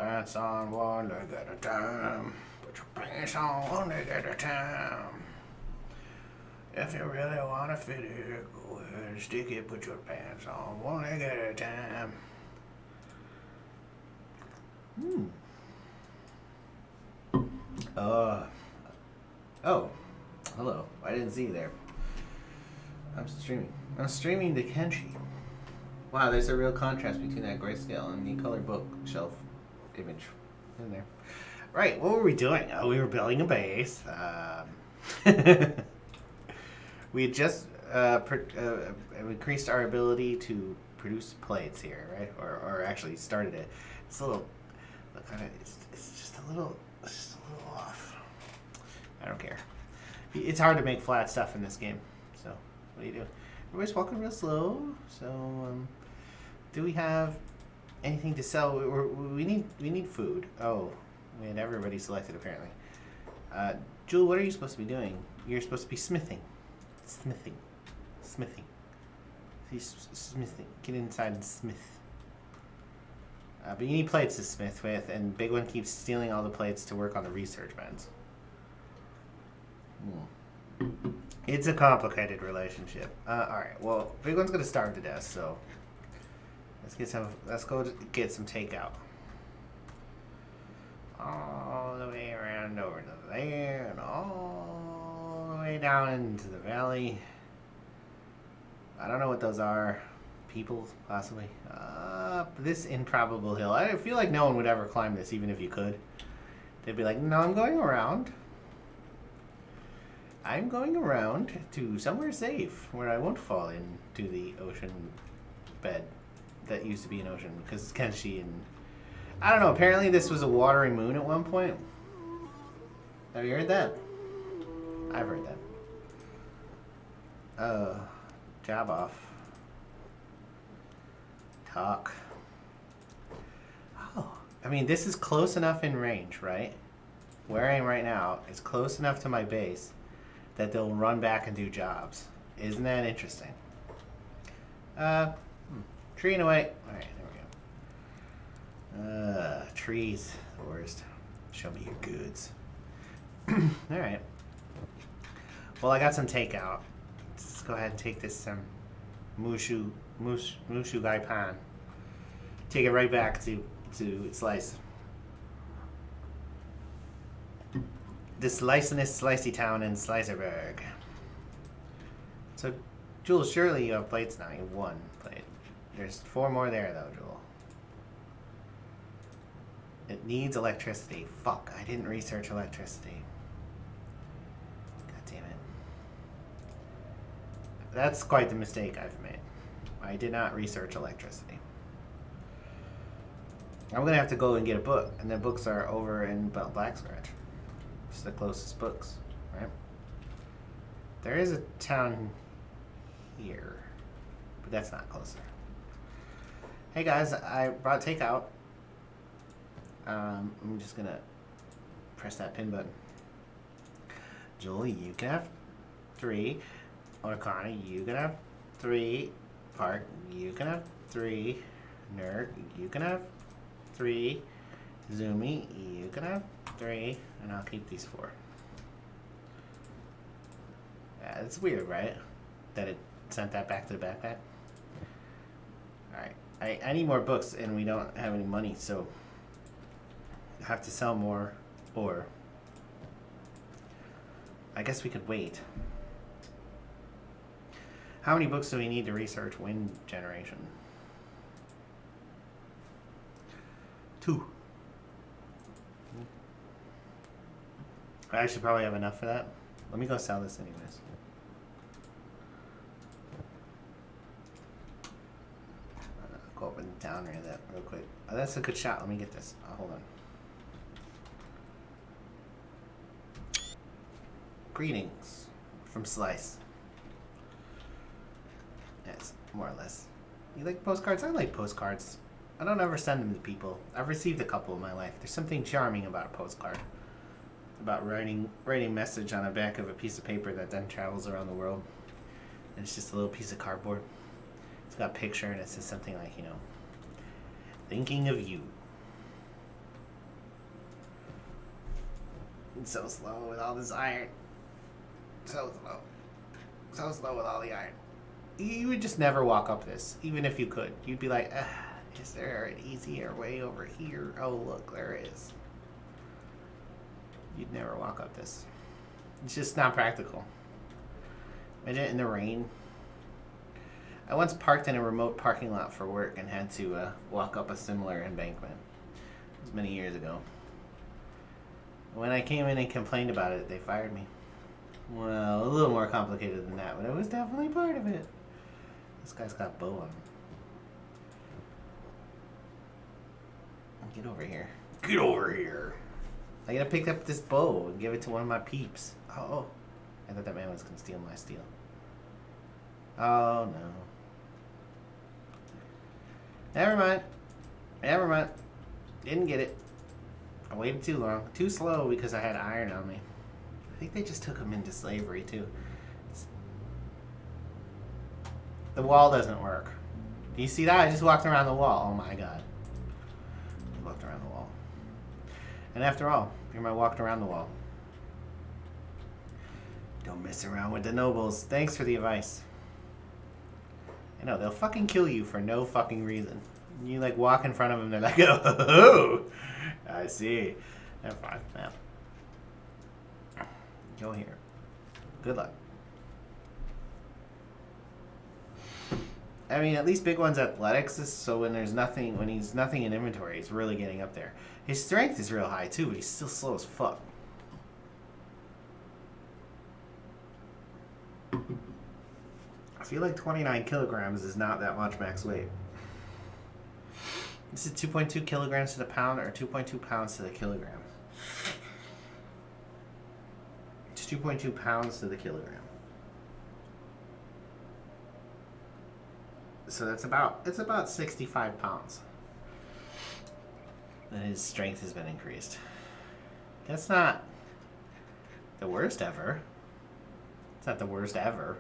pants on one leg at a time. Put your pants on one leg at a time. If you really want to fit it, go ahead and stick it. Put your pants on one leg at a time. Oh, hello. I didn't see you there. I'm streaming. I'm streaming to Kenshi. Wow, there's a real contrast between that grayscale and the color bookshelf image in there. Right, what were we doing? Oh, we were building a base. We had just increased our ability to produce plates here, right? Or actually started it. It's a little, it's just a little off. I don't care. It's hard to make flat stuff in this game. So, what do you do? Everybody's walking real slow. So, do we have anything to sell? We need food. Oh, we had everybody selected apparently. Jewel, what are you supposed to be doing? You're supposed to be smithing. Smithing. He's smithing. Get inside and smith. But you need plates to smith with, and Big One keeps stealing all the plates to work on the research beds. It's a complicated relationship. Alright, well, Big One's gonna starve to death, so let's go get some takeout. All the way around over to there, and all the way down into the valley. I don't know what those are. People, possibly. This improbable hill. I feel like no one would ever climb this, even if you could. They'd be like, no, I'm going around. I'm going around to somewhere safe where I won't fall into the ocean bed that used to be an ocean because it's Kenshi and I don't know. Apparently, this was a watery moon at one point. Have you heard that? I've heard that. Job off. Talk. Oh, I mean, this is close enough in range, right? Where I am right now is close enough to my base that they'll run back and do jobs. Isn't that interesting? Tree in the way. All right, there we go. Trees, the worst. Show me your goods. All right. Well, I got some takeout. Let's go ahead and take this mushu gai pan. Take it right back to Slice. The sliciness slicey town in Slicerberg. So, Jules, surely you have plates now. You have one plate. There's 4 more there, though, Jewel. It needs electricity. Fuck, I didn't research electricity. God damn it. That's quite the mistake I've made. I did not research electricity. I'm going to have to go and get a book, and the books are over in Black Scratch. It's the closest books, right? There is a town here, but that's not closer. Hey guys, I brought takeout. I'm just gonna press that pin button. Julie, you can have 3. Or Connie, you can have 3. Park, you can have 3. Nerd, you can have 3. Zoomy, you can have 3. And I'll keep these 4. Yeah, it's weird, right? That it sent that back to the backpack. Alright. I need more books and we don't have any money, so I have to sell more, or I guess we could wait. How many books do we need to research wind generation? 2. I should probably have enough for that. Let me go sell this anyways. Go up and down that real quick. Oh, that's a good shot. Let me get this. Hold on. Greetings from Slice. Yes, more or less. You like postcards? I like postcards. I don't ever send them to people. I've received a couple in my life. There's something charming about a postcard. About writing a message on the back of a piece of paper that then travels around the world. And it's just a little piece of cardboard. It's got a picture and it says something like, thinking of you. It's so slow with all this iron. So slow. So slow with all the iron. You would just never walk up this, even if you could. You'd be like, is there an easier way over here? Oh, look, there is. You'd never walk up this. It's just not practical. Imagine it in the rain. I once parked in a remote parking lot for work and had to walk up a similar embankment. It was many years ago. When I came in and complained about it, they fired me. Well, a little more complicated than that, but it was definitely part of it. This guy's got bow on him. Get over here. Get over here. I gotta pick up this bow and give it to one of my peeps. Oh. I thought that man was gonna steal my steel. Oh, no. Never mind. Never mind. Didn't get it. I waited too long. Too slow because I had iron on me. I think they just took him into slavery, too. The wall doesn't work. Do you see that? I just walked around the wall. Oh, my God. I walked around the wall. And after all, you're my walked around the wall. Don't mess around with the nobles. Thanks for the advice. I know, they'll fucking kill you for no fucking reason. You like walk in front of them, they're like, oh, I see. Never mind. Now, go here. Good luck. I mean, at least Big One's athletics is so when he's nothing in inventory, he's really getting up there. His strength is real high too, but he's still slow as fuck. I feel like 29 kilograms is not that much max weight. This is 2.2 kilograms to the pound or 2.2 pounds to the kilogram. It's 2.2 pounds to the kilogram. So it's about 65 pounds. And his strength has been increased. That's not the worst ever. It's not the worst ever.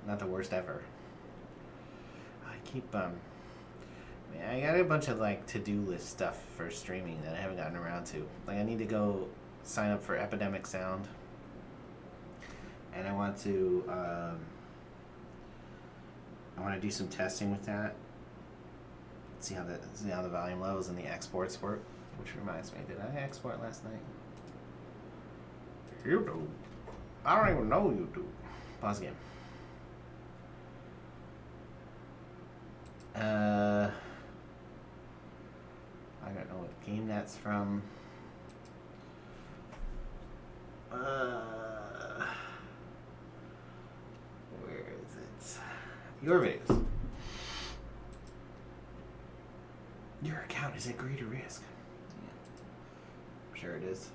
Not the worst ever. I keep I got a bunch of like to-do list stuff for streaming that I haven't gotten around to. Like I need to go sign up for Epidemic Sound, and I want to do some testing with that. See how the volume levels and the exports work. Which reminds me, did I export last night? You do. I don't even know you do. Pause game. I don't know what game that's from. Where is it? Your videos. Your account is at greater risk. Yeah. I'm sure it is.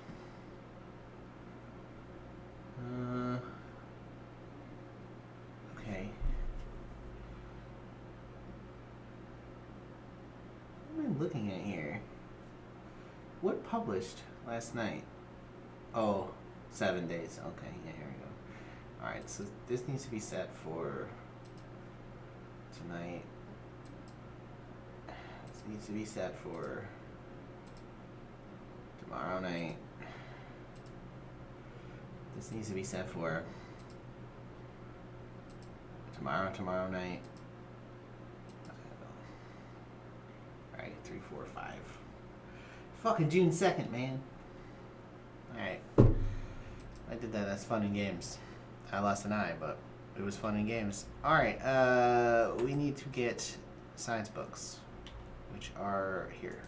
Okay. What am I looking at here? What published last night? Oh, 7 days. Okay, yeah, here we go. Alright, so this needs to be set for tonight. This needs to be set for tomorrow night. This needs to be set for tomorrow night. Alright, 3, 4, 5. Fucking June 2nd, man. Alright. I did that. That's fun in games. I lost an eye, but it was fun in games. Alright, we need to get science books, which are here.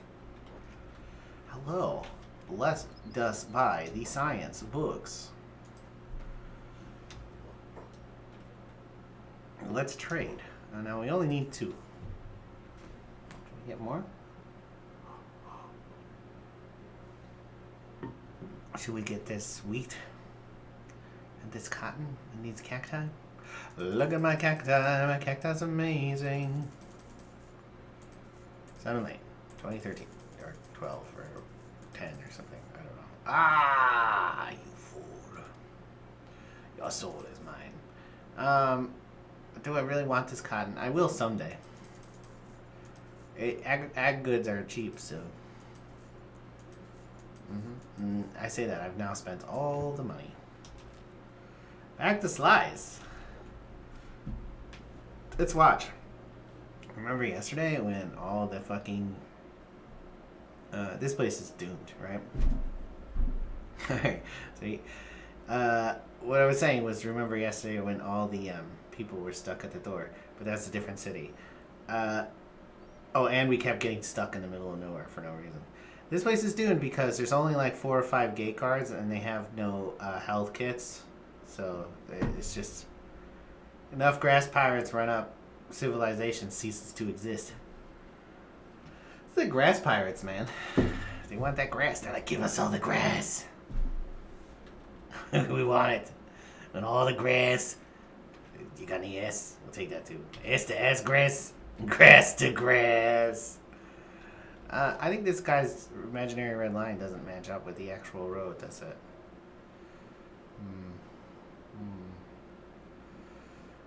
Hello. Let us buy the science books. Let's trade. Now we only need 2. Can we get more? Should we get this wheat? And this cotton? And these cacti? Look at my cacti. My cacti's amazing. 7 late. 2013. Or 12 or 10 or something. I don't know. Ah, you fool. Your soul is mine. Do I really want this cotton? I will someday. Ag goods are cheap, so I say that I've now spent all the money. Back to slides. Let's watch. Remember yesterday when all the fucking... this place is doomed, right? Alright, so what I was saying was, remember yesterday when all the people were stuck at the door, but that's a different city. Oh, and we kept getting stuck in the middle of nowhere for no reason. This place is doomed because there's only like 4 or 5 gate guards and they have no health kits. So it's just enough grass pirates run up, civilization ceases to exist. It's the grass pirates, man. They want that grass. They're like, give us all the grass. We want it. And all the grass. You got any S? We'll take that too. S to S grass. Grass to grass. I think this guy's imaginary red line doesn't match up with the actual road. That's it.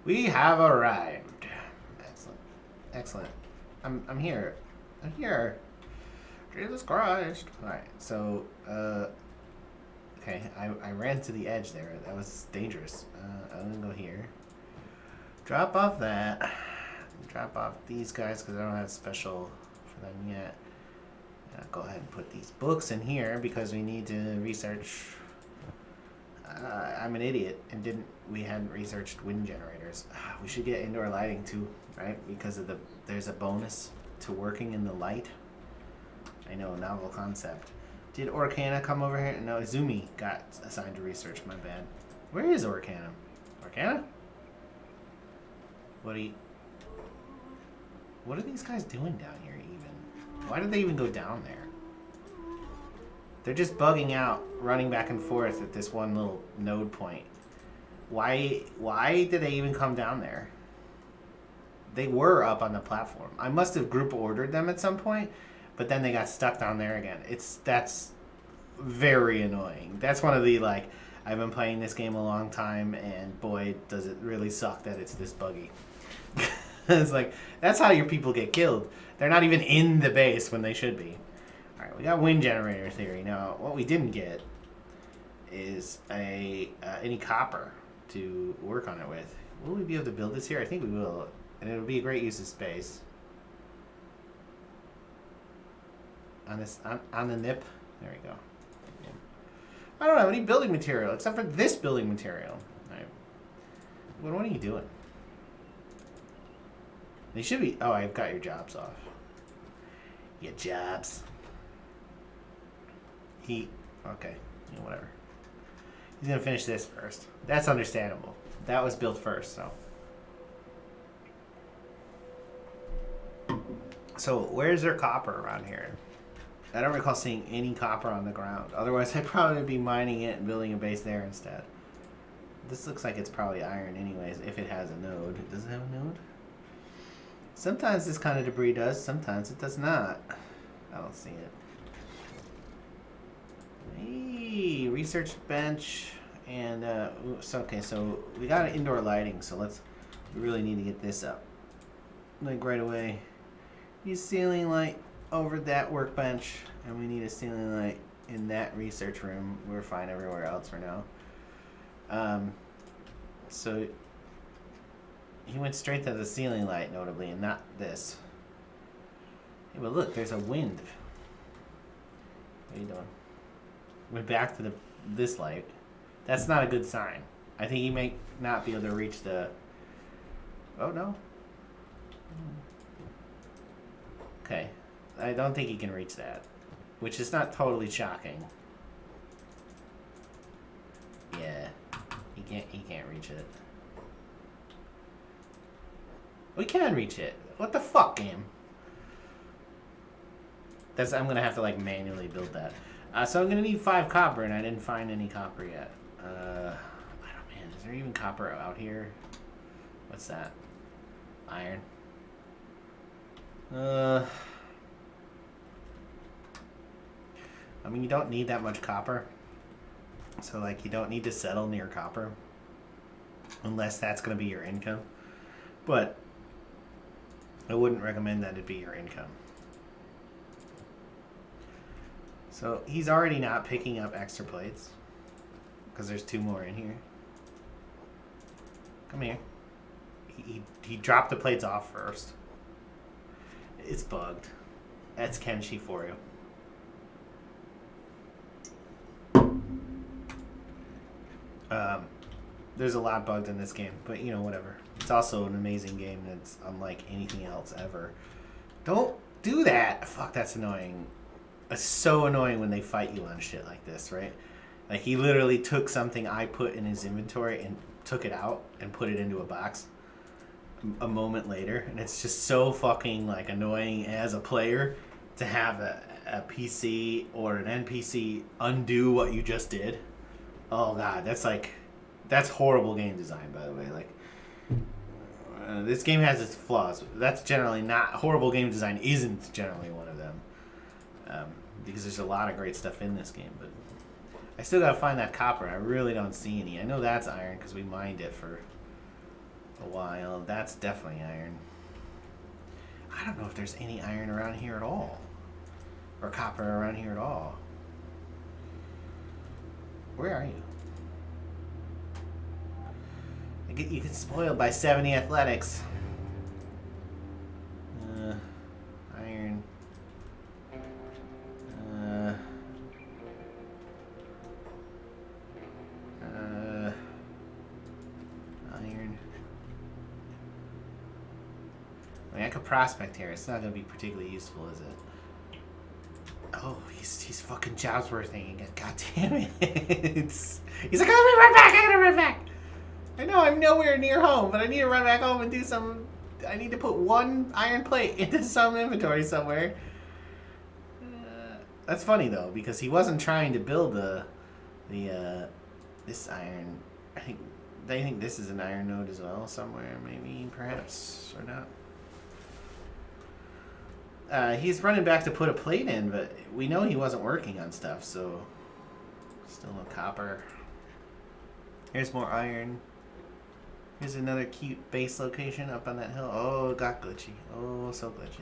We have arrived. Excellent. Excellent. I'm here. I'm here. Jesus Christ. Alright, so, okay, I ran to the edge there. That was dangerous. I'm gonna go here. Drop off that. Drop off these guys because I don't have special for them yet. I'll go ahead and put these books in here because we need to research. I'm an idiot and we hadn't researched wind generators. We should get indoor lighting too, right? Because of there's a bonus to working in the light. I know, novel concept. Did Orcana come over here? No, Izumi got assigned to research, my bad. Where is Orcana? Orcana? What are these guys doing down here even? Why did they even go down there? They're just bugging out, running back and forth at this one little node point. Why did they even come down there? They were up on the platform. I must have group ordered them at some point, but then they got stuck down there again. That's very annoying. That's one of the, like, I've been playing this game a long time, and boy, does it really suck that it's this buggy. It's like, that's how your people get killed. They're not even in the base when they should be. Alright, we got wind generator theory. Now, what we didn't get is any copper to work on it with. Will we be able to build this here? I think we will. And it'll be a great use of space. On the nip. There we go. Yeah. I don't have any building material except for this building material. Alright. What are you doing? They should be... Oh, I've got your jobs off. Your jobs. Okay. Yeah, whatever. He's going to finish this first. That's understandable. That was built first, so... So, where's there copper around here? I don't recall seeing any copper on the ground. Otherwise, I'd probably be mining it and building a base there instead. This looks like it's probably iron anyways, if it has a node. Does it have a node? Sometimes this kind of debris does, sometimes it does not. I don't see it. Hey, research bench. And, okay, so we got indoor lighting, so we really need to get this up. Like right away. Need ceiling light over that workbench, and we need a ceiling light in that research room. We're fine everywhere else for now. So he went straight to the ceiling light, notably, and not this. Hey, but look, there's a wind. What are you doing? Went back to this light. That's not a good sign. I think he may not be able to reach the... Oh, no. Okay. I don't think he can reach that. Which is not totally shocking. Yeah. He can't reach it. We can reach it. What the fuck, game? I'm gonna have to like manually build that. So I'm gonna need 5 copper, and I didn't find any copper yet. I don't, man, is there even copper out here? What's that? Iron. I mean, you don't need that much copper. So, like, you don't need to settle near copper. Unless that's going to be your income. But I wouldn't recommend that it be your income. So he's already not picking up extra plates. Because there's 2 more in here. Come here. He dropped the plates off first. It's bugged. That's Kenshi for you. There's a lot bugged in this game, but you know, whatever. It's also an amazing game that's unlike anything else ever. Don't do that! Fuck, that's annoying. It's so annoying when they fight you on shit like this, right? Like, he literally took something I put in his inventory and took it out and put it into a box a moment later. And it's just so fucking, like, annoying as a player to have a PC or an NPC undo what you just did. Oh, God, that's horrible game design, by the way. Like, this game has its flaws. That's generally not... Horrible game design isn't generally one of them. Because there's a lot of great stuff in this game, but... I still gotta find that copper. I really don't see any. I know that's iron because we mined it for a while. That's definitely iron. I don't know if there's any iron around here at all. Or copper around here at all. Where are you? You get spoiled by 70 athletics. Iron. Iron. I mean, I could prospect here. It's not going to be particularly useful, is it? Oh, he's fucking Jobsworthing again. God damn it. He's like, I'm gonna run back. I'm gonna run back. I know I'm nowhere near home, but I need to run back home and do some... I need to put 1 iron plate into some inventory somewhere. That's funny, though, because he wasn't trying to build this iron... They think this is an iron node as well somewhere, maybe, perhaps, or not. He's running back to put a plate in, but we know he wasn't working on stuff, so... Still no copper. Here's more iron. Here's another cute base location up on that hill. Oh, it got glitchy. Oh, so glitchy.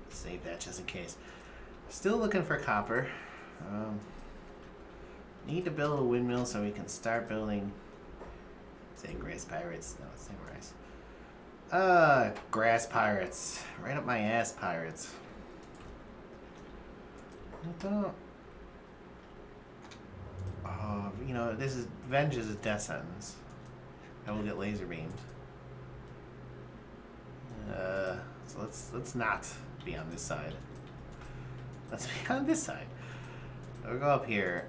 Save that just in case. Still looking for copper. Need to build a windmill so we can start building... Say grass pirates. No, it's not grass. Grass pirates. Right up my ass, pirates. I don't... Oh, you know, this is... Venge is a death sentence. I will get laser beamed. So let's not be on this side. Let's be on this side. We'll go up here.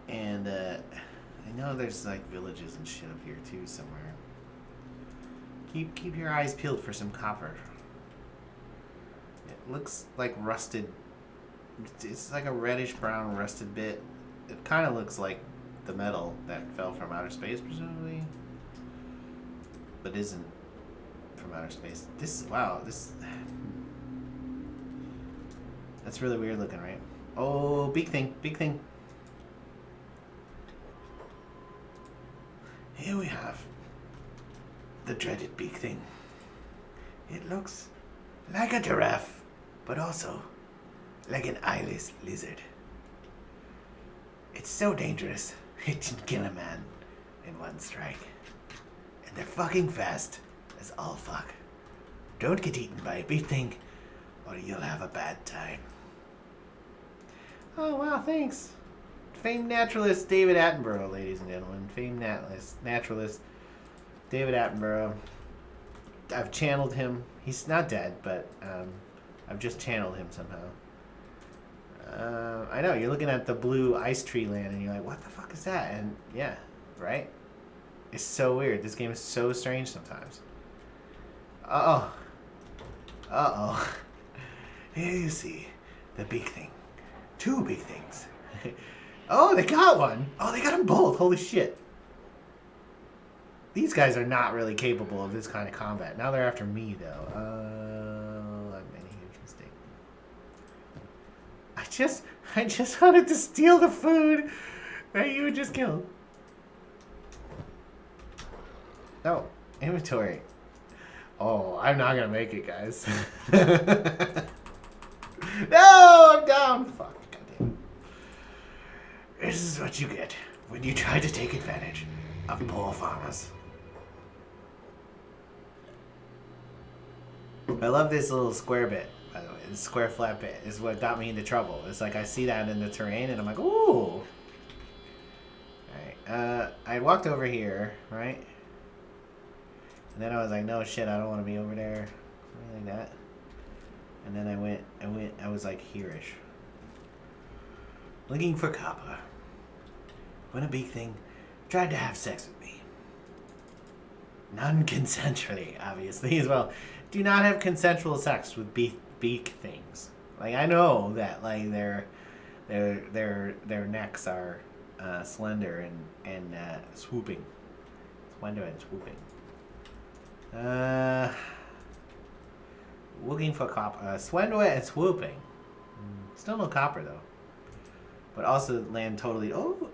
And, I know there's, like, villages and shit up here, too, somewhere. Keep your eyes peeled for some copper. It looks like rusted. It's like a reddish-brown rusted bit. It kind of looks like the metal that fell from outer space, presumably. But isn't from outer space. Wow, that's really weird looking, right? Oh, big thing. Here we have the dreaded big thing. It looks like a giraffe, but also like an eyeless lizard. It's so dangerous, it can kill a man in one strike. And they're fucking fast as all fuck. Don't get eaten by a big thing, or you'll have a bad time. Oh, wow, thanks. Famed naturalist David Attenborough, ladies and gentlemen. Famed naturalist David Attenborough. I've channeled him. He's not dead, but I've just channeled him somehow. I know, you're looking at the blue ice tree land and you're like, what the fuck is that? And yeah, right? It's so weird. This game is so strange sometimes. Uh-oh. Uh-oh. Here you see the big thing. 2 big things. Oh, they got one. Oh, they got them both. Holy shit. These guys are not really capable of this kind of combat. Now they're after me, though. I've made a huge mistake. I just wanted to steal the food that you just killed. No, inventory. Oh, I'm not gonna make it, guys. No, I'm down. Fuck. Goddamn. This is what you get when you try to take advantage of poor farmers. I love this little square bit, by the way. This square flat bit is what got me into trouble. It's like I see that in the terrain and I'm like, ooh. Alright, I walked over here, right? And then I was like, no shit, I don't want to be over there. Something like that. And then I was like here-ish. Looking for copper. When a big thing tried to have sex with me. Non-consensually, obviously, as well. Do not have consensual sex with beak things. Like, I know that, like, their necks are slender and swooping. Slender and swooping. Looking for copper. Slender and swooping. Still no copper, though. But also land totally... Oh!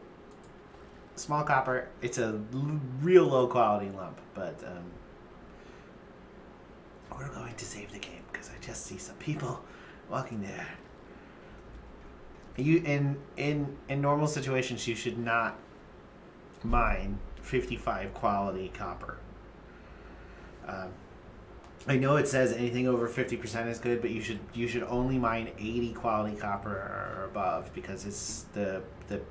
Small copper. It's a real low quality lump, but we're going to save the game because I just see some people walking there. You in normal situations you should not mine 55 quality copper. I know it says anything over 50% is good, but you should only mine 80 quality copper or above because it's the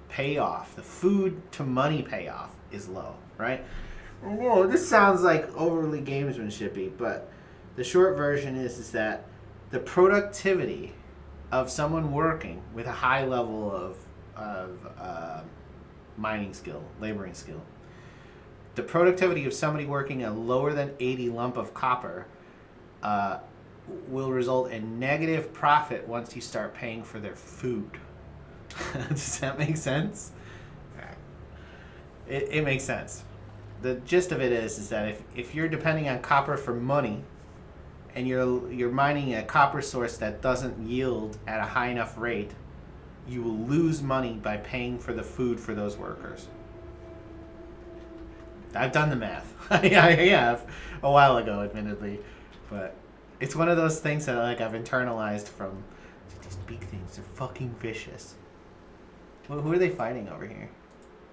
payoff, the food to money payoff is low, right? Whoa, this sounds like overly gamesmanshipy, but the short version is that the productivity of someone working with a high level of mining skill, laboring skill, the productivity of somebody working a lower than 80 lump of copper will result in negative profit once you start paying for their food. Does that make sense? It makes sense. The gist of it is that if you're depending on copper for money and you're mining a copper source that doesn't yield at a high enough rate, you will lose money by paying for the food for those workers. I've done the math. I have a while ago, admittedly, but it's one of those things that like I've internalized from these big things. They're fucking vicious. Well, who are they fighting over here?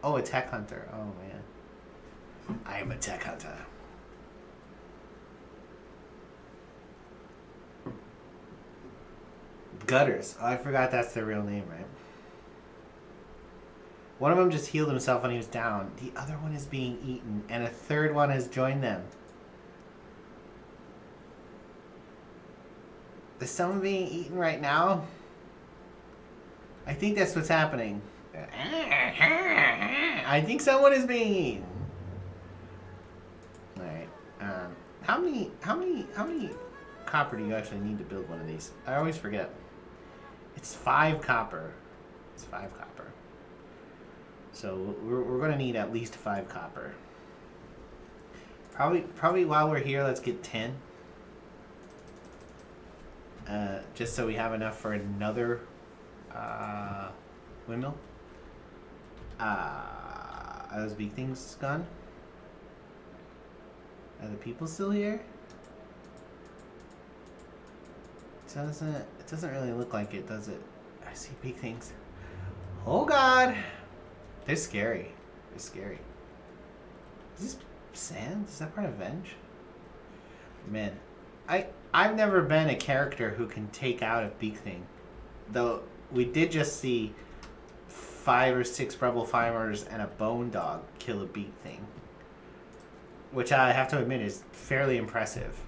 Oh, a tech hunter. Oh man, I am a tech hunter. Gutters. Oh, I forgot that's their real name, right? One of them just healed himself when he was down. The other one is being eaten, and a third one has joined them. Is someone being eaten right now? I think that's what's happening. I think someone is being eaten. All right. How many copper do you actually need to build one of these? I always forget. It's 5 copper. It's 5 copper. So we're going to need at least 5 copper. Probably while we're here, let's get 10. Just so we have enough for another windmill. Are those big things gone? Are the people still here? It doesn't really look like it, does it? I see big things. Oh God! They're scary. They're scary. Is this sand? Is that part of Venge? Man, I've never been a character who can take out a big thing. Though we did just see 5 or 6 rebel farmers and a bone dog kill a big thing. Which I have to admit is fairly impressive.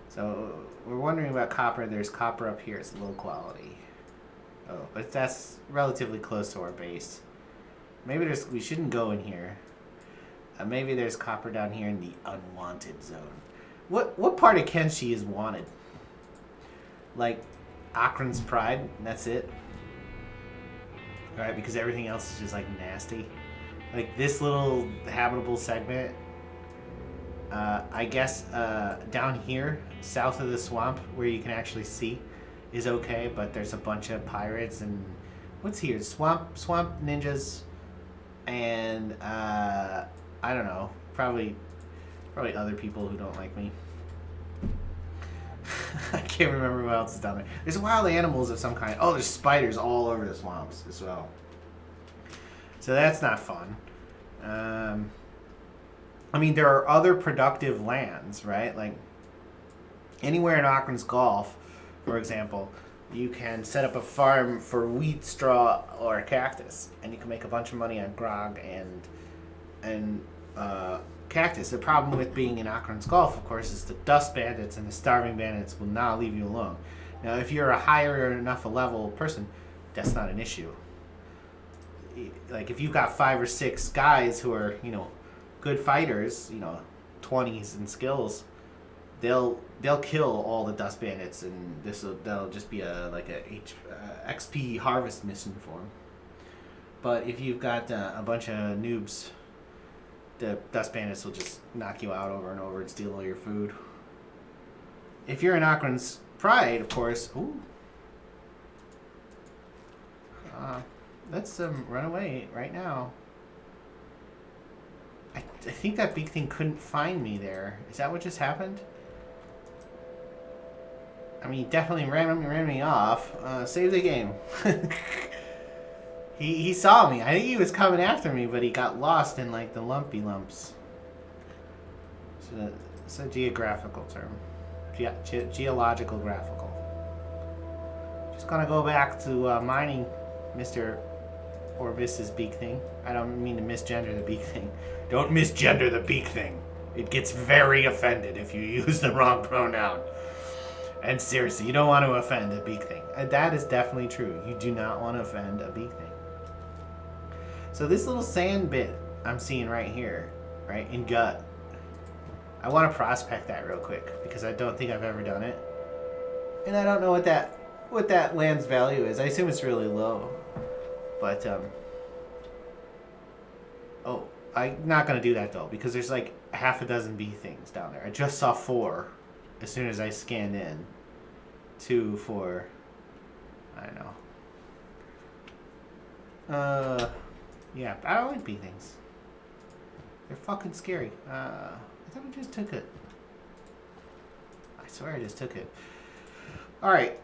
So we're wondering about copper. There's copper up here. It's low quality. Oh, but that's relatively close to our base. Maybe we shouldn't go in here. Maybe there's copper down here in the unwanted zone. What part of Kenshi is wanted? Like Akron's Pride, and that's it? Alright, because everything else is just like nasty. Like this little habitable segment, I guess down here, south of the swamp, where you can actually see, is okay, but there's a bunch of pirates and what's here? Swamp ninjas and I don't know, probably other people who don't like me. I can't remember what else is down there. There's wild animals of some kind. Oh, there's spiders all over the swamps as well. So that's not fun. I mean, there are other productive lands, right? Like anywhere in Ocran's Gulf, for example, you can set up a farm for wheat, straw, or cactus, and you can make a bunch of money on grog and cactus. The problem with being in Ocran's Gulf, of course, is the dust bandits and the starving bandits will not leave you alone. Now, if you're a higher enough a level person, that's not an issue. Like if you've got 5 or 6 guys who are, good fighters, 20s in skills, they'll kill all the dust bandits, and that'll just be a XP harvest mission for them. But if you've got a bunch of noobs, the dust bandits will just knock you out over and over and steal all your food. If you're in Ocran's Pride, of course, let's run away right now. I think that big thing couldn't find me there. Is that what just happened? I mean, he definitely ran me off. Save the game. He saw me. I think he was coming after me, but he got lost in like the lumpy lumps. It's a geographical term. Geological graphical. Just gonna go back to mining, Mr. or Mrs. Beak Thing. I don't mean to misgender the Beak Thing. Don't misgender the Beak Thing. It gets very offended if you use the wrong pronoun. And seriously, you don't want to offend a Beak Thing. That is definitely true. You do not want to offend a Beak Thing. So this little sand bit I'm seeing right here, right, in gut, I want to prospect that real quick because I don't think I've ever done it. And I don't know what that land's value is. I assume it's really low. But, I'm not going to do that, though, because there's like half a dozen bee things down there. I just saw 4 as soon as I scanned in. 2, 4, I don't know. Yeah, I don't like bee things. They're fucking scary. I thought I just took it. I swear I just took it. Alright,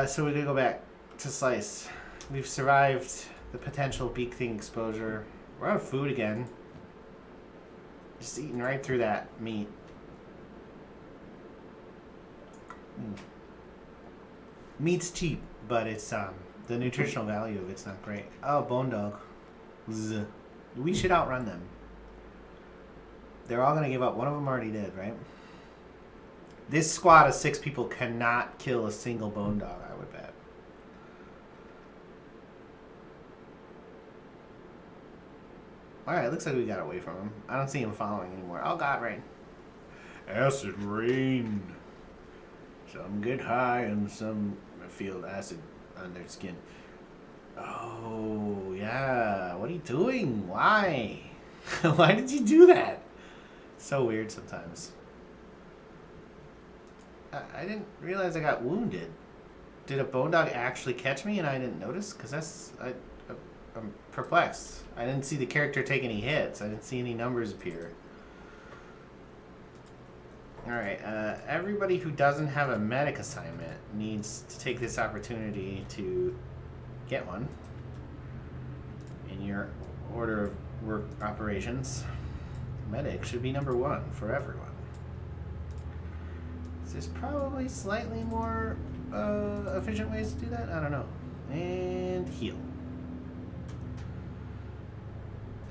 so we're going to go back to Slice. We've survived the potential beak thing exposure. We're out of food again. Just eating right through that meat. Meat's cheap, but it's the nutritional value of it's not great. Oh, bone dog. Zzz. We should outrun them. They're all gonna give up. One of them already did, right? This squad of 6 people cannot kill a single bone dog, I would bet. Alright, looks like we got away from him. I don't see him following anymore. Oh god, rain. Acid rain. Some get high and some feel acid on their skin. Oh, yeah. What are you doing? Why? Why did you do that? So weird sometimes. I didn't realize I got wounded. Did a bone dog actually catch me and I didn't notice? Because I'm perplexed. I didn't see the character take any hits. I didn't see any numbers appear. Alright, everybody who doesn't have a medic assignment needs to take this opportunity to get one in your order of work operations. Medic should be number 1 for everyone. There's probably slightly more efficient ways to do that. I don't know. And heal.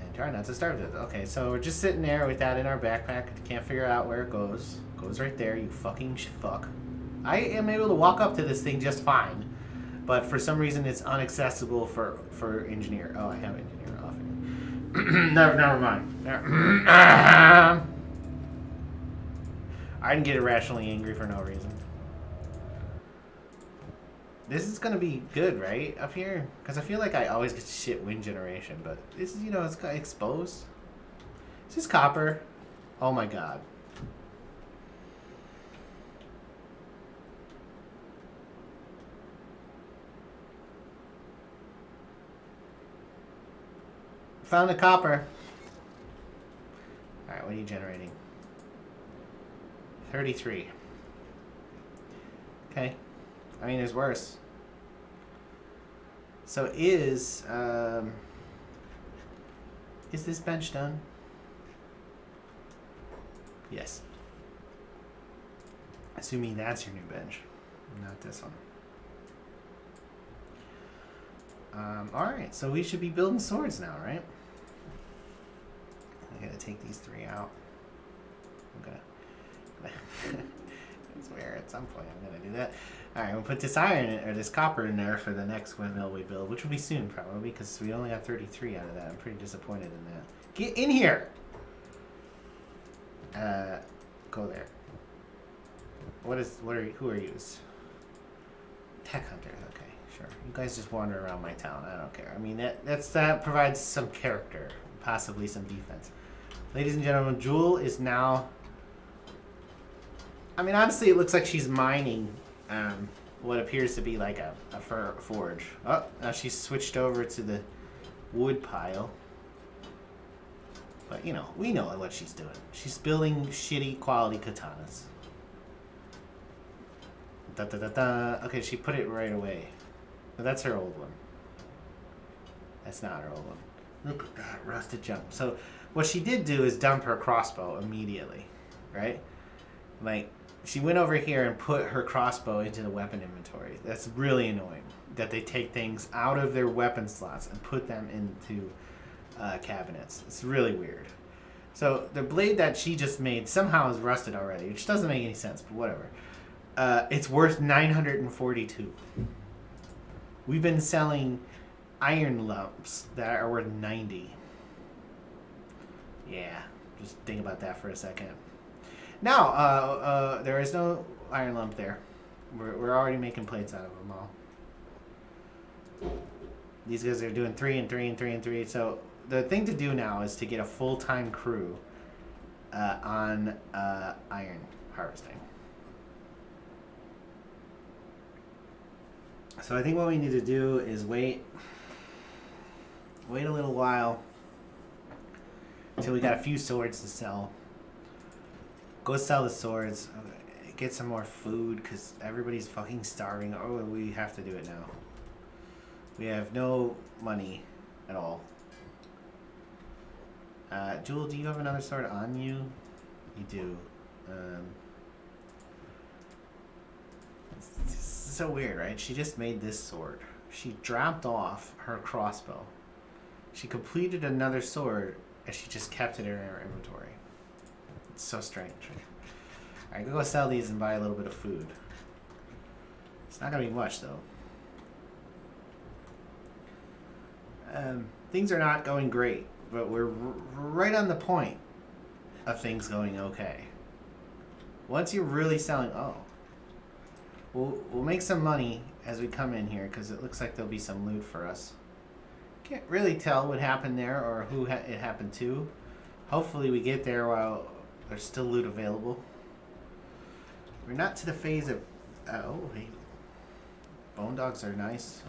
And try not to starve it. Okay, so we're just sitting there with that in our backpack. Can't figure out where it goes. Goes right there, you fucking fuck. I am able to walk up to this thing just fine, but for some reason it's inaccessible for engineer. Oh, I have engineer off here. Never mind. I can get irrationally angry for no reason. This is gonna be good, right? Up here? Because I feel like I always get shit wind generation, but this is, it's got exposed. Is this copper? Oh my god. Found the copper. Alright, what are you generating? 33. Okay. I mean, there's worse. So is this bench done? Yes. Assuming that's your new bench, not this one. Alright, so we should be building swords now, right? I gotta take these 3 out. I'm gonna I swear at some point I'm gonna do that. Alright, we'll put this iron or this copper in there for the next windmill we build, which will be soon probably, because we only got 33 out of that. I'm pretty disappointed in that. Get in here! Go there. Who are you? Tech hunters, okay, sure. You guys just wander around my town, I don't care. I mean, that provides some character, possibly some defense. Ladies and gentlemen, Jewel is now... I mean, honestly, it looks like she's mining what appears to be like a forge. Oh, now she's switched over to the wood pile. But, you know, we know what she's doing. She's building shitty quality katanas. Okay, she put it right away. But that's her old one. That's not her old one. Look at that rusted junk. So what she did do is dump her crossbow immediately, right? Like, she went over here and put her crossbow into the weapon inventory. That's really annoying that they take things out of their weapon slots and put them into cabinets. It's really weird. So the blade that she just made somehow is rusted already, which doesn't make any sense, but whatever. It's worth 942. We've been selling iron lumps that are worth 90. Yeah, just think about that for a second. Now, there is no iron lump there. We're already making plates out of them all. These guys are doing 3 and 3 and 3 and 3. So the thing to do now is to get a full-time crew on iron harvesting. So I think what we need to do is wait a little while until we got a few swords to sell. Go sell the swords, get some more food because everybody's fucking starving. Oh, we have to do it now. We have no money at all. Jewel, do you have another sword on you? You do. It's so weird, right? She just made this sword. She dropped off her crossbow. She completed another sword, and she just kept it in her inventory. It's so strange. Alright, go sell these and buy a little bit of food. It's not gonna be much, though. Things are not going great, but we're right on the point of things going okay. Once you're really selling... Oh. We'll make some money as we come in here, because it looks like there'll be some loot for us. Can't really tell what happened there or who it happened to. Hopefully we get there while there's still loot available. We're not to the phase of... oh, hey. Bone dogs are nice.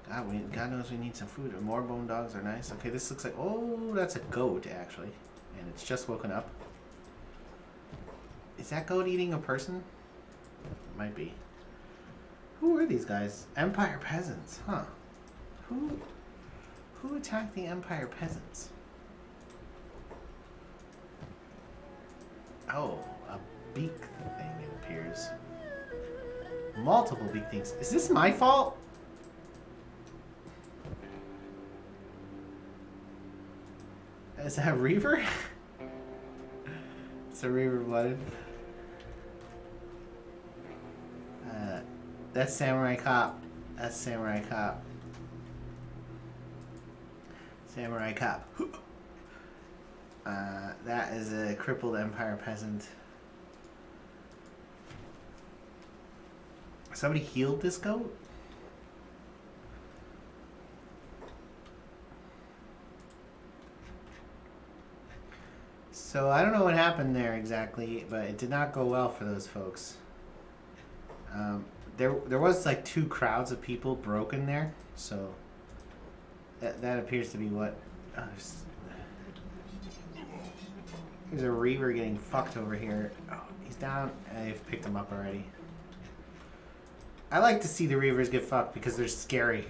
God knows we need some food. More bone dogs are nice. Okay, this looks like... Oh, that's a goat, actually. And it's just woken up. Is that goat eating a person? Might be. Who are these guys? Empire peasants, huh? Who attacked the Empire peasants? Oh, a beak thing, it appears. Multiple beak things. Is this my fault? Is that a Reaver? It's a Reaver blooded. That's Samurai Cop. That's Samurai Cop. Samurai Cop. That is a crippled Empire peasant. Somebody healed this goat? So I don't know what happened there exactly, but it did not go well for those folks. There was like 2 crowds of people broken there, so that appears to be what. There's a Reaver getting fucked over here. Oh, he's down. I've picked him up already. I like to see the Reavers get fucked because they're scary.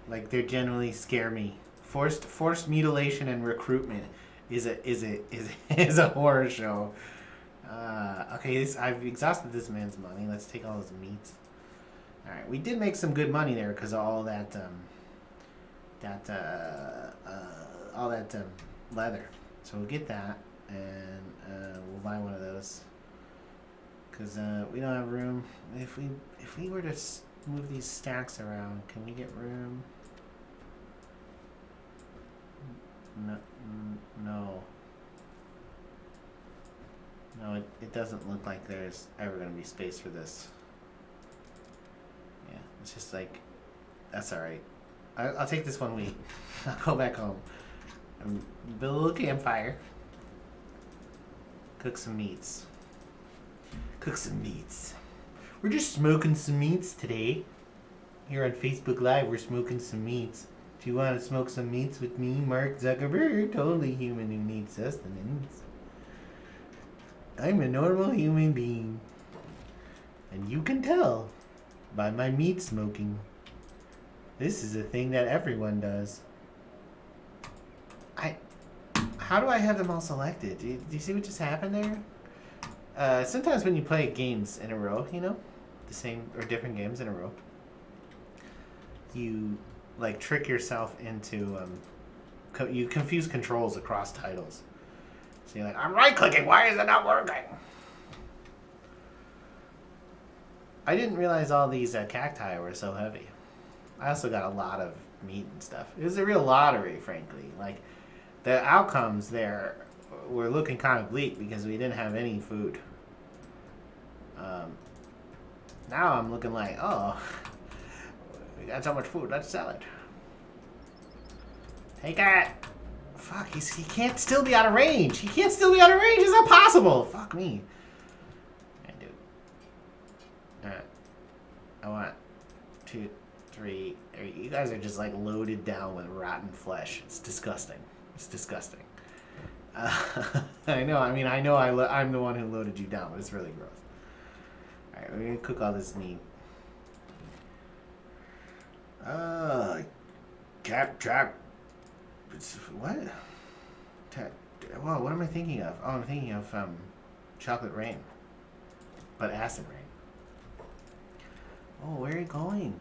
Like they genuinely scare me. Forced mutilation and recruitment is a horror show. Okay, I've exhausted this man's money. Let's take all his meats. All right, we did make some good money there because of all that leather. So we'll get that, and we'll buy one of those. Because we don't have room. If we were to move these stacks around, can we get room? No. No, it doesn't look like there's ever going to be space for this. Yeah, it's just like, that's alright. I'll take this 1 week. I'll go back home. And build a little campfire. Cook some meats. We're just smoking some meats today. Here on Facebook Live, we're smoking some meats. Do you want to smoke some meats with me, Mark Zuckerberg? Totally human who needs sustenance. I'm a normal human being. And you can tell by my meat smoking. This is a thing that everyone does. How do I have them all selected? Do you see what just happened there? Sometimes when you play games in a row, you know, the same or different games in a row, you like trick yourself into you confuse controls across titles. So you're like, I'm right clicking, why is it not working? I didn't realize all these cacti were so heavy. I also got a lot of meat and stuff. It was a real lottery, frankly. Like the outcomes there were looking kind of bleak because we didn't have any food. Now I'm looking like, oh, we got so much food, let's sell it. Take it! Fuck, he can't still be out of range. He can't still be out of range. It's not possible. Fuck me. Yeah, dude. Alright. I want 2, 3. You guys are just like loaded down with rotten flesh. It's disgusting. It's disgusting. I know. I mean, I know I'm the one who loaded you down, but it's really gross. Alright, we're gonna cook all this meat. Trap. What? Whoa, what am I thinking of? Oh, I'm thinking of chocolate rain. But acid rain. Oh, where are you going?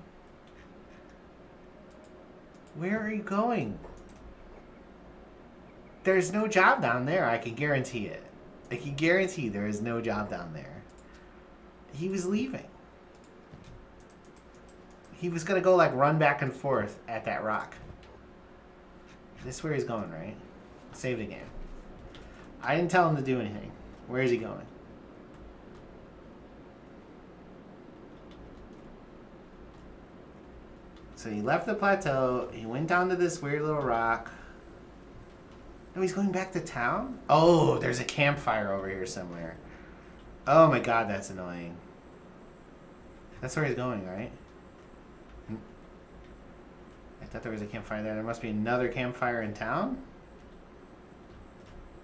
Where are you going? There's no job down there, I can guarantee it. I can guarantee there is no job down there. He was leaving. He was gonna go like run back and forth at that rock. This is where he's going, right? Save the game. I didn't tell him to do anything. Where is he going? So he left the plateau. He went down to this weird little rock. No, he's going back to town? Oh, there's a campfire over here somewhere. Oh my god, that's annoying. That's where he's going, right? I thought there was a campfire there. There must be another campfire in town?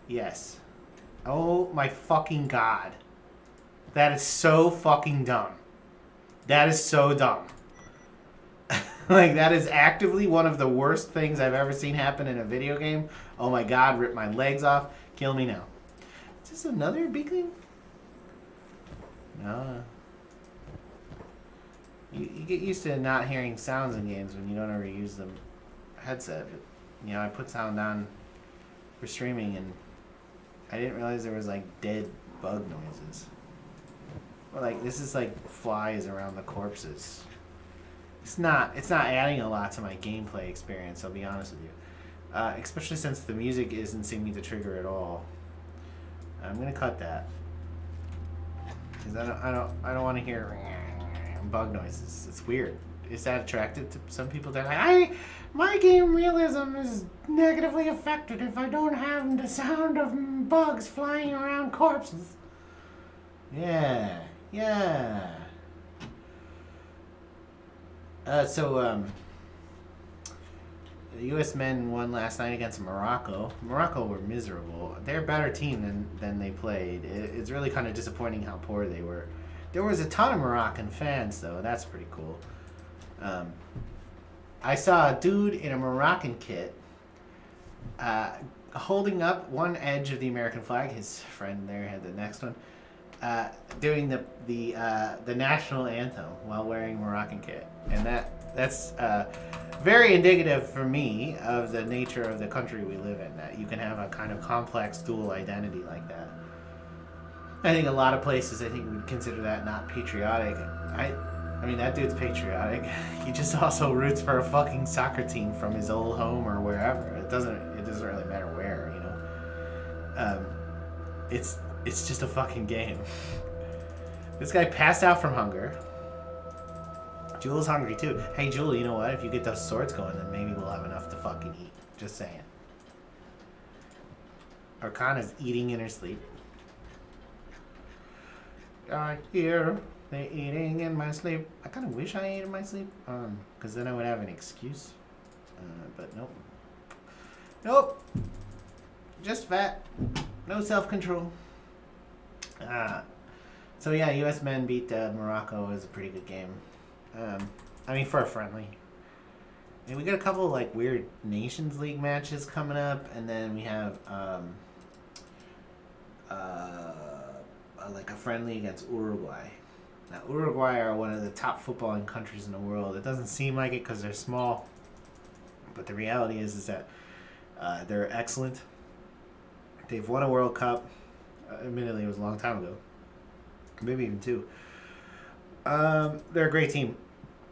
Yes. Oh my fucking god. That is so fucking dumb. That is so dumb. Like, that is actively one of the worst things I've ever seen happen in a video game. Oh my god, rip my legs off. Kill me now. Is this another beacon? No. You get used to not hearing sounds in games when you don't ever use the headset. But, you know, I put sound on for streaming and I didn't realize there was like dead bug noises. Or like, this is like flies around the corpses. It's not adding a lot to my gameplay experience, I'll be honest with you. Especially since the music isn't seeming to trigger at all. I'm gonna cut that. Because I don't want to hear bug noises. It's weird. Is that attractive to some people? That like, my game realism is negatively affected if I don't have the sound of bugs flying around corpses. Yeah. The U.S. men won last night against Morocco. Morocco were miserable. They're a better team than they played. It's really kind of disappointing how poor they were. There was a ton of Moroccan fans, though. That's pretty cool. I saw a dude in a Moroccan kit holding up one edge of the American flag. His friend there had the next one. Doing the national anthem while wearing a Moroccan kit. And that's very indicative for me of the nature of the country we live in, that you can have a kind of complex dual identity like that. I think a lot of places, would consider that not patriotic. I mean, that dude's patriotic. He just also roots for a fucking soccer team from his old home or wherever. It doesn't really matter where, you know. It's just a fucking game. This guy passed out from hunger. Jewel's hungry too. Hey Jewel, you know what? If you get those swords going, then maybe we'll have enough to fucking eat. Just saying. Arcana's eating in her sleep. I hear they eating in my sleep. I kind of wish I ate in my sleep, because then I would have an excuse. But nope. Nope. Just fat. No self-control. So yeah, U.S. men beat Morocco. It was a pretty good game. I mean, for a friendly. And we got a couple of, like, weird Nations League matches coming up, and then we have like a friendly against Uruguay. Now, Uruguay are one of the top footballing countries in the world. It doesn't seem like it because they're small, but the reality is that they're excellent. They've won a World Cup. Admittedly, it was a long time ago. Maybe even 2. They're a great team.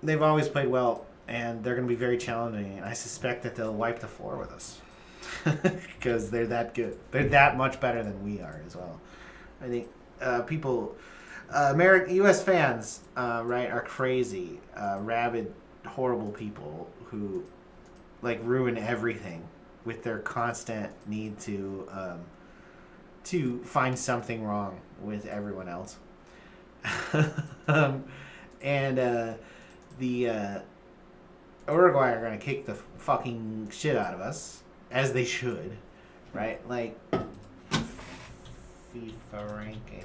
They've always played well, and they're going to be very challenging. And I suspect that they'll wipe the floor with us because they're that good. They're that much better than we are as well. I think U.S. fans, right, are crazy, rabid, horrible people who, like, ruin everything with their constant need to find something wrong with everyone else. And the Uruguay are going to kick the fucking shit out of us, as they should, right? Like, FIFA ranking.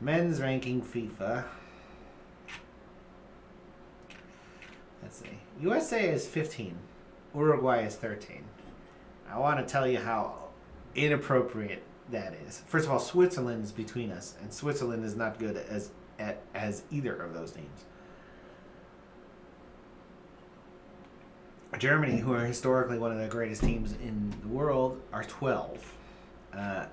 Men's ranking FIFA. Let's see. USA is 15. Uruguay is 13. I want to tell you how inappropriate that is. First of all, Switzerland is between us, and Switzerland is not good as either of those teams. Germany, who are historically one of the greatest teams in the world, are 12. Yeah,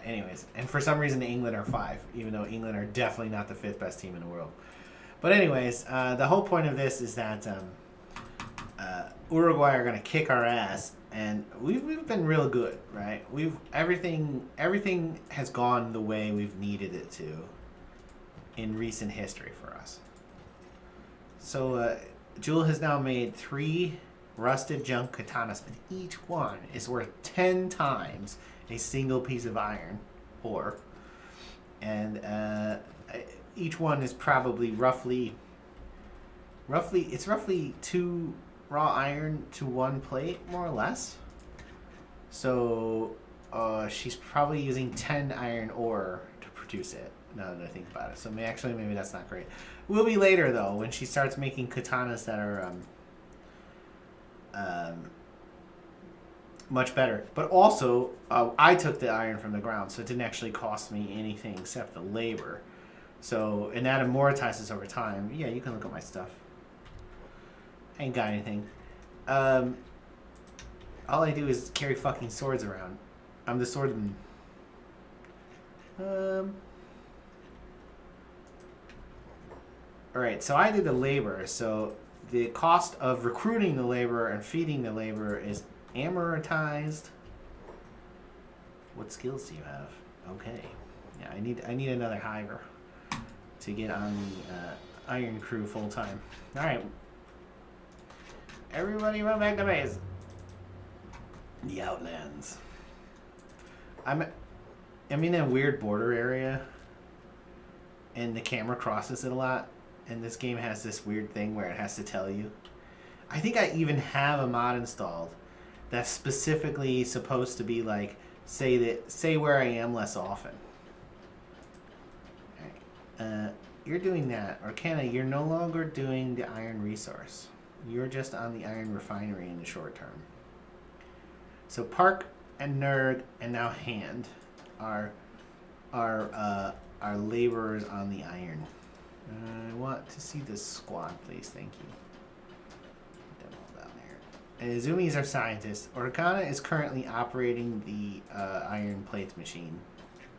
anyways. And for some reason, England are 5, even though England are definitely not the 5th best team in the world. But anyways, the whole point of this is that Uruguay are going to kick our ass, and we've been real good, right? Everything has gone the way we've needed it to in recent history for us. So Jewel has now made 3 rusted junk katanas, but each one is worth 10 times a single piece of iron ore, and each one is probably roughly 2 raw iron to 1 plate, more or less. So she's probably using 10 iron ore to produce it, now that I think about it. So maybe that's not great. Will be later, though, when she starts making katanas that are much better. But also, I took the iron from the ground, so it didn't actually cost me anything except the labor. So, and that amortizes over time. Yeah, you can look at my stuff. I ain't got anything. All I do is carry fucking swords around. I'm the swordman. Alright, so I did the labor. So the cost of recruiting the labor and feeding the labor is amortized. What skills do you have? Okay. Yeah, I need another hiver to get on the iron crew full time. Alright. Everybody run back to base. The Outlands. I'm in a weird border area, and the camera crosses it a lot, and this game has this weird thing where it has to tell you. I think I even have a mod installed that's specifically supposed to be like, say where I am less often. You're doing that. Orkana, you're no longer doing the iron resource. You're just on the iron refinery in the short term. So Park and Nerd and now Hand are laborers on the iron. I want to see this squad, please. Thank you. Put them all down there. And Izumi's our scientist. Orkana is currently operating the iron plates machine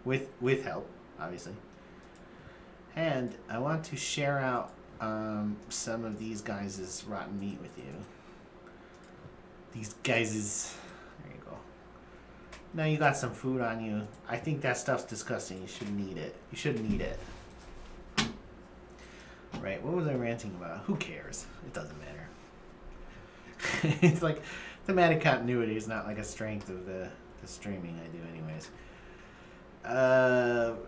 with help, obviously. And I want to share out some of these guys' rotten meat with you. These guys' there you go. Now you got some food on you. I think that stuff's disgusting. You shouldn't eat it. You shouldn't eat it. Right, what was I ranting about? Who cares? It doesn't matter. It's like thematic continuity is not like a strength of the streaming I do anyways.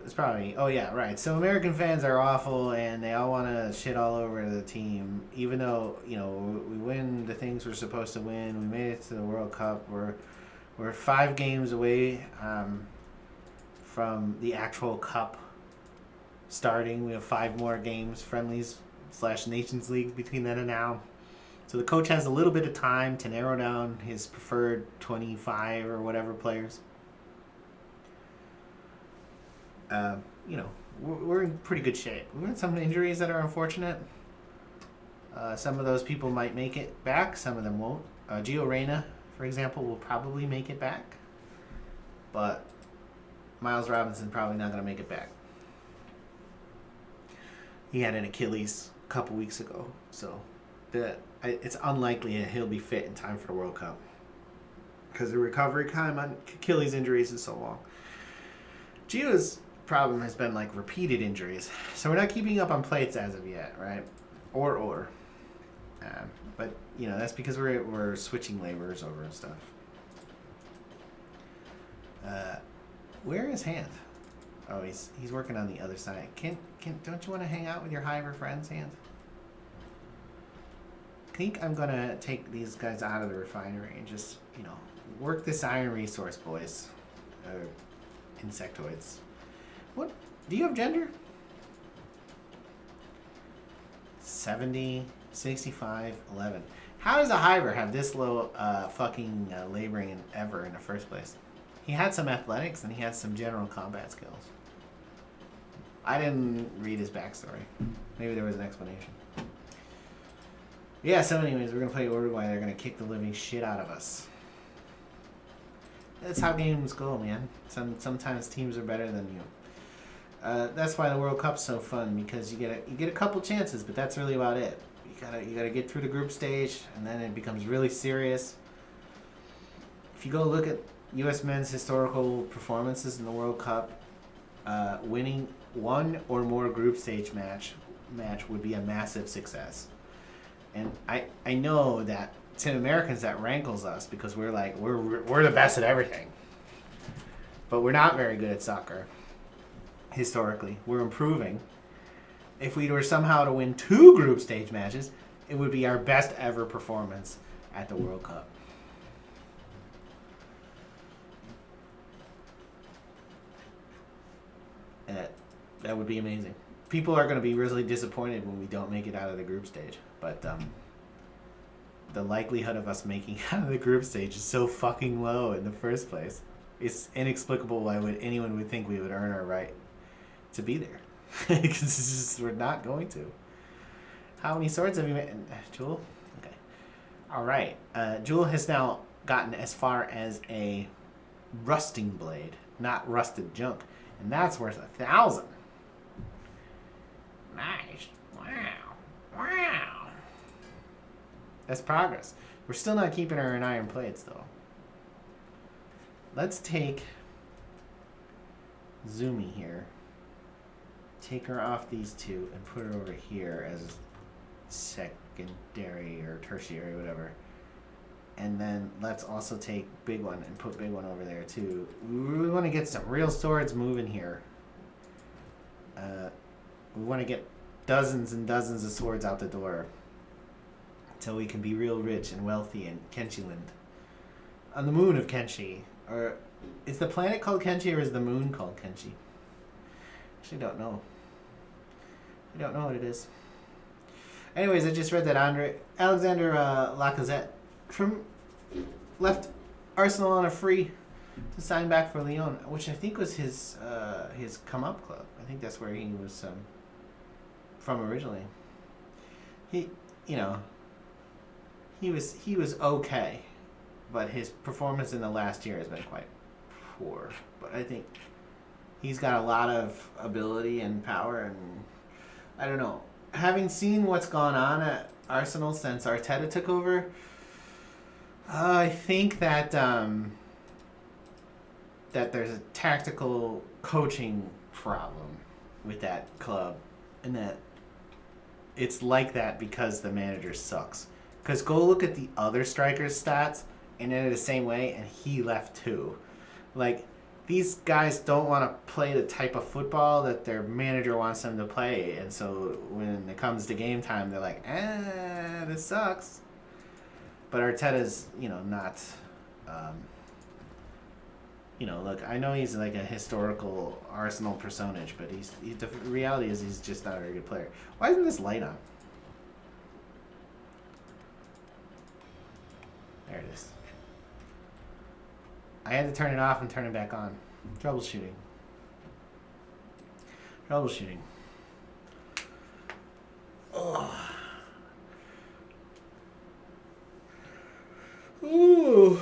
It's probably right. So American fans are awful and they all want to shit all over the team, even though we win the things we're supposed to win. We made it to the World Cup. We're 5 games away from the actual cup starting. We have 5 more games, friendlies / Nations League between then and now. So the coach has a little bit of time to narrow down his preferred 25 or whatever players. We're in pretty good shape. We had some injuries that are unfortunate. Some of those people might make it back. Some of them won't. Gio Reyna, for example, will probably make it back. But Miles Robinson probably not going to make it back. He had an Achilles a couple weeks ago. So it's unlikely that he'll be fit in time for the World Cup. Because the recovery time on Achilles injuries is so long. Gio's problem has been like repeated injuries, so we're not keeping up on plates as of yet, right? But that's because we're switching laborers over and stuff. Where is Hand? Oh, he's working on the other side. Don't you want to hang out with your Hiver friends, Hand? I think I'm gonna take these guys out of the refinery and just work this iron resource, boys. Insectoids. What? Do you have gender? 70, 65, 11. How does a Hiver have this low fucking laboring ever in the first place? He had some athletics and he had some general combat skills. I didn't read his backstory. Maybe there was an explanation. Yeah, so anyways, we're going to play Uruguay. They're going to kick the living shit out of us. That's how games go, man. Sometimes teams are better than you. That's why the World Cup's so fun, because you get a couple chances, but that's really about it. You gotta get through the group stage, and then it becomes really serious. If you go look at U.S. men's historical performances in the World Cup, winning one or more group stage match would be a massive success. And I know that to Americans that rankles us because we're the best at everything, but we're not very good at soccer. Historically, we're improving. If we were somehow to win 2 group stage matches, it would be our best ever performance at the World Cup. That would be amazing. People are going to be really disappointed when we don't make it out of the group stage, but the likelihood of us making out of the group stage is so fucking low in the first place. It's inexplicable why anyone would think we would earn our right to be there. Because we're not going to. How many swords have you made? Jewel? Okay. Alright. Jewel has now gotten as far as a rusting blade, not rusted junk. And that's worth 1,000. Nice. Wow. That's progress. We're still not keeping her in iron plates, though. Let's take Zumi here. Take her off these 2 and put her over here as secondary or tertiary, whatever. And then let's also take Big One and put Big One over there, too. We want to get some real swords moving here. We want to get dozens and dozens of swords out the door until we can be real rich and wealthy in Kenshi land. On the moon of Kenshi, Or is the planet called Kenshi or is the moon called Kenshi? Actually, don't know. I don't know what it is. Anyways, I just read that Alexander Lacazette left Arsenal on a free to sign back for Lyon, which I think was his come up club. I think that's where he was from originally. He was okay, but his performance in the last year has been quite poor. But I think he's got a lot of ability and power, and I don't know. Having seen what's gone on at Arsenal since Arteta took over, I think that that there's a tactical coaching problem with that club, and that it's like that because the manager sucks. Because go look at the other strikers' stats, and they're the same way, and he left too. Like, these guys don't want to play the type of football that their manager wants them to play, and so when it comes to game time, they're like, this sucks. But Arteta's, not... look, I know he's like a historical Arsenal personage, but the reality is he's just not a very good player. Why isn't this light on? There it is. I had to turn it off and turn it back on. Troubleshooting. Oh. Ooh.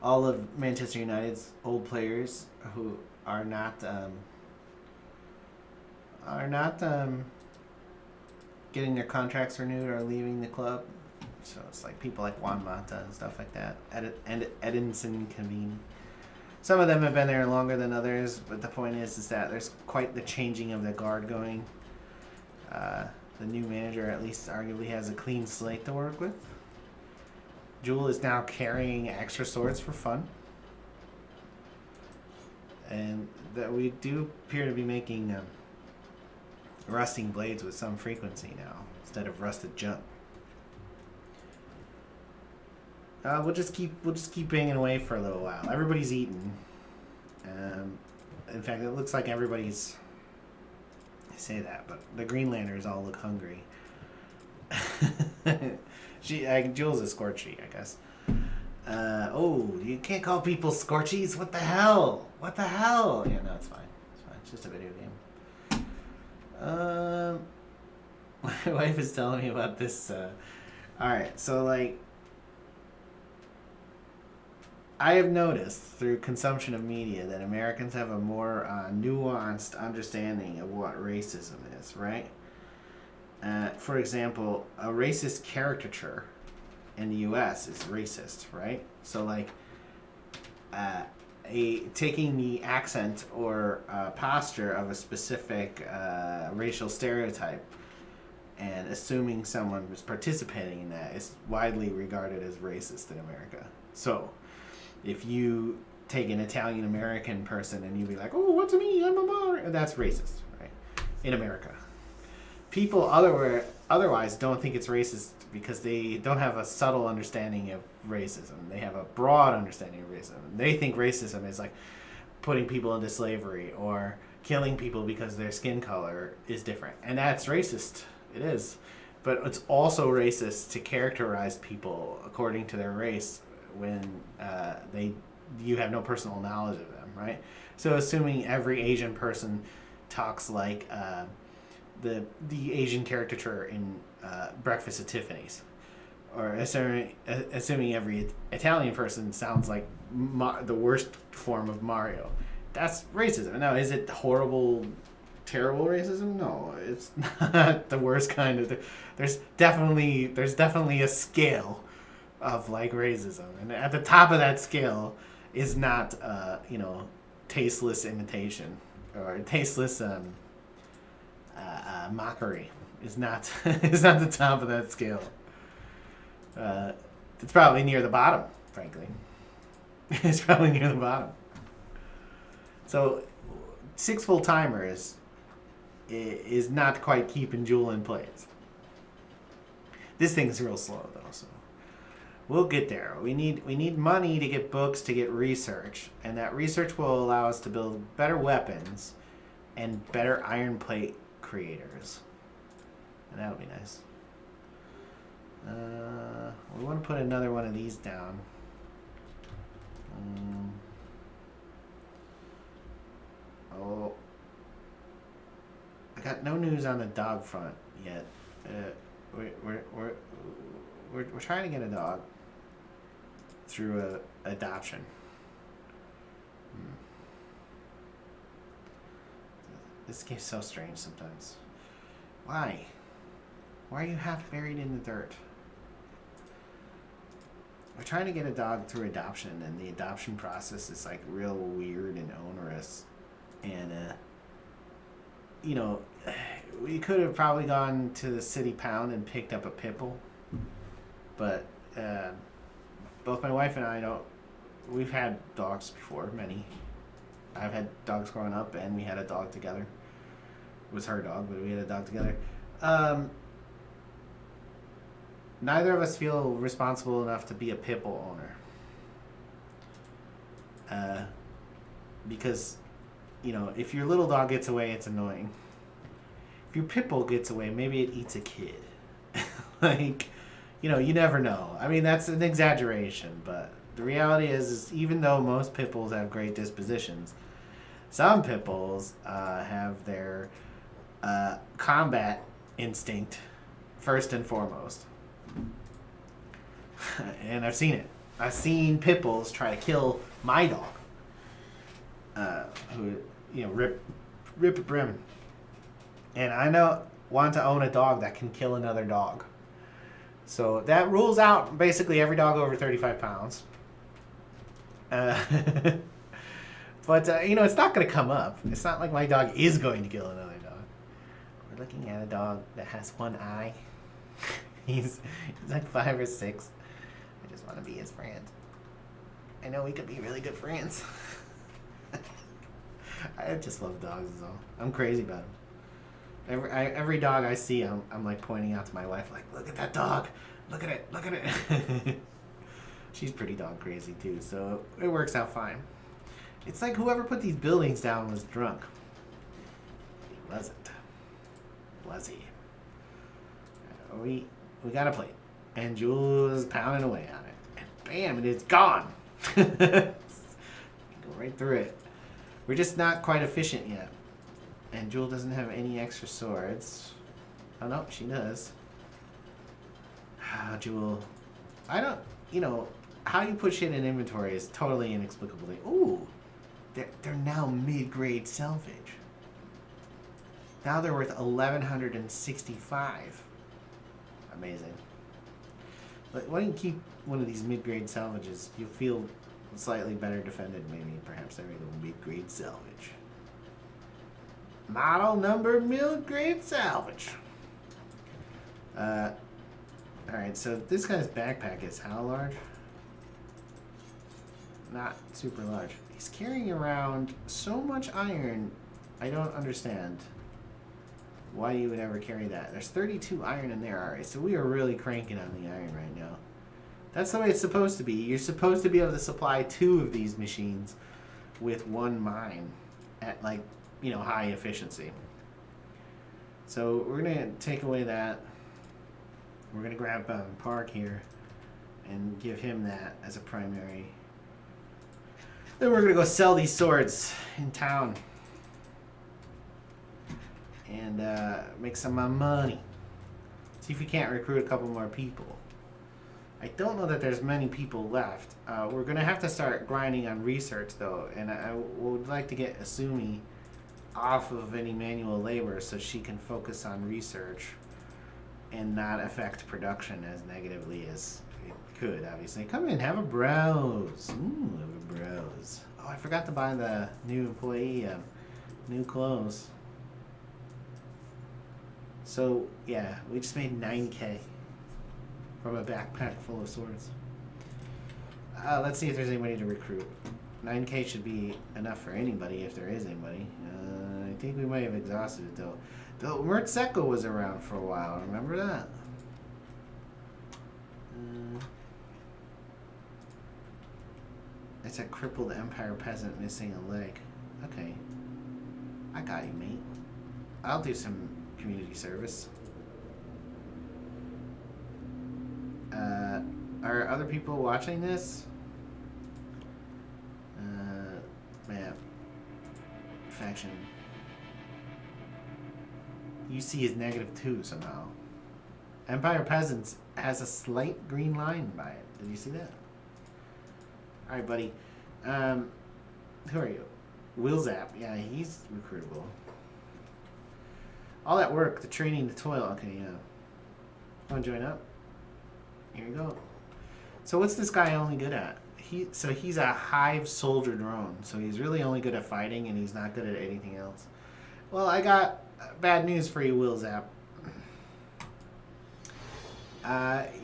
All of Manchester United's old players who are not getting their contracts renewed or leaving the club. So it's like people like Juan Mata and stuff like that. And Edinson Cavani. Some of them have been there longer than others, but the point is that there's quite the changing of the guard going. The new manager at least arguably has a clean slate to work with. Jewel is now carrying extra swords for fun. And that we do appear to be making rusting blades with some frequency now, instead of rusted junk. We'll just keep banging away for a little while. Everybody's eating. In fact, it looks like everybody's... I say that, but the Greenlanders all look hungry. Jules is Scorchy, I guess. You can't call people Scorchies? What the hell? Yeah, no, it's fine. It's just a video game. My wife is telling me about this. Alright, so like... I have noticed through consumption of media that Americans have a more nuanced understanding of what racism is, right? For example, a racist caricature in the U.S. is racist, right? So, like, taking the accent or posture of a specific racial stereotype and assuming someone was participating in that is widely regarded as racist in America. So, if you take an Italian American person and you be like, "Oh, what's me? I'm a Maori," that's racist, right? In America. People otherwise don't think it's racist because they don't have a subtle understanding of racism. They have a broad understanding of racism. They think racism is like putting people into slavery or killing people because their skin color is different. And that's racist. It is. But it's also racist to characterize people according to their race when you have no personal knowledge of them, right? So assuming every Asian person talks like the Asian caricature in Breakfast at Tiffany's, or assuming every Italian person sounds like the worst form of Mario, that's racism. Now, is it horrible, terrible racism? No, it's not the worst kind of. There's definitely a scale of like racism, and at the top of that scale is not tasteless imitation or tasteless mockery. Is not the top of that scale. It's probably near the bottom, frankly. It's probably near the bottom. So 6 full timers is not quite keeping Jewel in place. This thing's real slow though, so We'll get there. We need money to get books, to get research, and that research will allow us to build better weapons and better iron plate creators. And that'll be nice. We want to put another one of these down. Oh, I got no news on the dog front yet. We're trying to get a dog through a adoption. This game's so strange sometimes. Why? Why are you half buried in the dirt? We're trying to get a dog through adoption, and the adoption process is like real weird and onerous. And you know, we could have probably gone to the city pound and picked up a pit bull, but both my wife and I don't. We've had dogs before, many. I've had dogs growing up, and we had a dog together. It was her dog, but we had a dog together. Neither of us feel responsible enough to be a pit bull owner. Because, you know, if your little dog gets away, it's annoying. If your pit bull gets away, maybe it eats a kid. Like, you know, you never know. I mean, that's an exaggeration, but the reality is even though most pit bulls have great dispositions, some pit bulls have their combat instinct first and foremost. And I've seen it. I've seen pit bulls try to kill my dog, who, you know, rip a brim. And I want to own a dog that can kill another dog. So that rules out basically every dog over 35 pounds. But, you know, it's not going to come up. It's not like my dog is going to kill another dog. We're looking at a dog that has one eye. He's like 5 or 6. I just want to be his friend. I know we could be really good friends. I just love dogs is all. I'm crazy about them. Every dog I see, I'm like pointing out to my wife, like, look at that dog. Look at it. Look at it. She's pretty dog crazy too, so it works out fine. It's like whoever put these buildings down was drunk. He wasn't. Was he? We got a plate, and Jules pounding away on it, and bam, it is gone. Go right through it. We're just not quite efficient yet, and Jewel doesn't have any extra swords. Oh no, she does. Jewel, I don't. You know how you put shit in inventory is totally inexplicable. Ooh, they're now mid-grade salvage. Now they're worth 1,165. Amazing. But why don't you keep one of these mid-grade salvages? You'll feel slightly better defended, maybe. Perhaps they're a mid-grade salvage. Model number mid-grade salvage. Alright, so this guy's backpack is how large? Not super large. He's carrying around so much iron, I don't understand why you would ever carry that. There's 32 iron in there, alright, so we are really cranking on the iron right now. That's the way it's supposed to be. You're supposed to be able to supply 2 of these machines with 1 mine at, like, you know, high efficiency. So we're going to take away that. We're going to grab Park here and give him that as a primary. Then we're going to go sell these swords in town and make some money. See if we can't recruit a couple more people. I don't know that there's many people left. We're going to have to start grinding on research, though, and I would like to get Asumi off of any manual labor so she can focus on research and not affect production as negatively as it could, obviously. Come in, have a browse. Ooh, have a browse. Oh, I forgot to buy the new employee new clothes. So, yeah, we just made 9K from a backpack full of swords. Let's see if there's anybody to recruit. 9K should be enough for anybody if there is anybody. I think we might have exhausted it, though. Though Murtseko was around for a while. Remember that? It's a crippled Empire peasant missing a leg. Okay. I got you, mate. I'll do some community service. Are other people watching this? Map. Faction. UC is -2 somehow. Empire Peasants has a slight green line by it. Did you see that? Alright, buddy. Who are you? Will Zap. Yeah, he's recruitable. All that work, the training, the toil. Okay, yeah. Want to join up? Here you go. So what's this guy only good at? He's a hive soldier drone. So he's really only good at fighting, and he's not good at anything else. Well, I got bad news for you, Will Zap.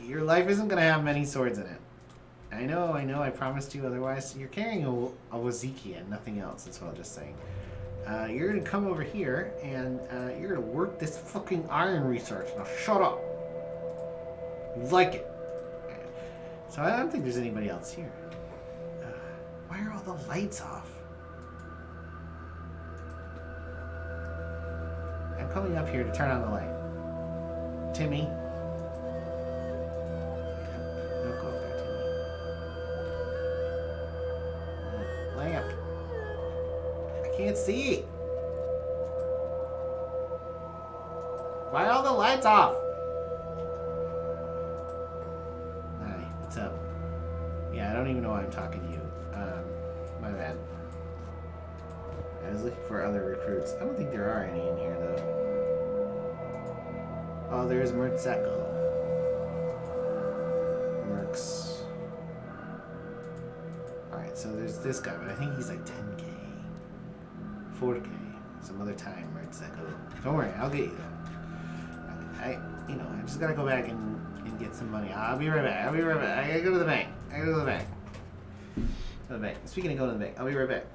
Your life isn't going to have many swords in it. I know, I promised you otherwise. You're carrying a Waziki and nothing else, that's what I'll just say. You're going to come over here, and you're going to work this fucking iron research. Now shut up. You like it. So I don't think there's anybody else here. Why are all the lights off? I'm coming up here to turn on the light. Timmy. Don't go up there, Timmy. Lamp. I can't see. Why are all the lights off? Hi, what's up? Yeah, I don't even know why I'm talking to you. My bad. I was looking for other recruits. I don't think there are any in here, though. Oh, there's Mertzeko. Mercs. Alright, so there's this guy, but I think he's like 10k. 4k. Some other time, Mertzeko. Don't worry, I'll get you though. I just gotta go back and get some money. I'll be right back. I gotta go to the bank. Go to the bank. Speaking of going to the bank, I'll be right back.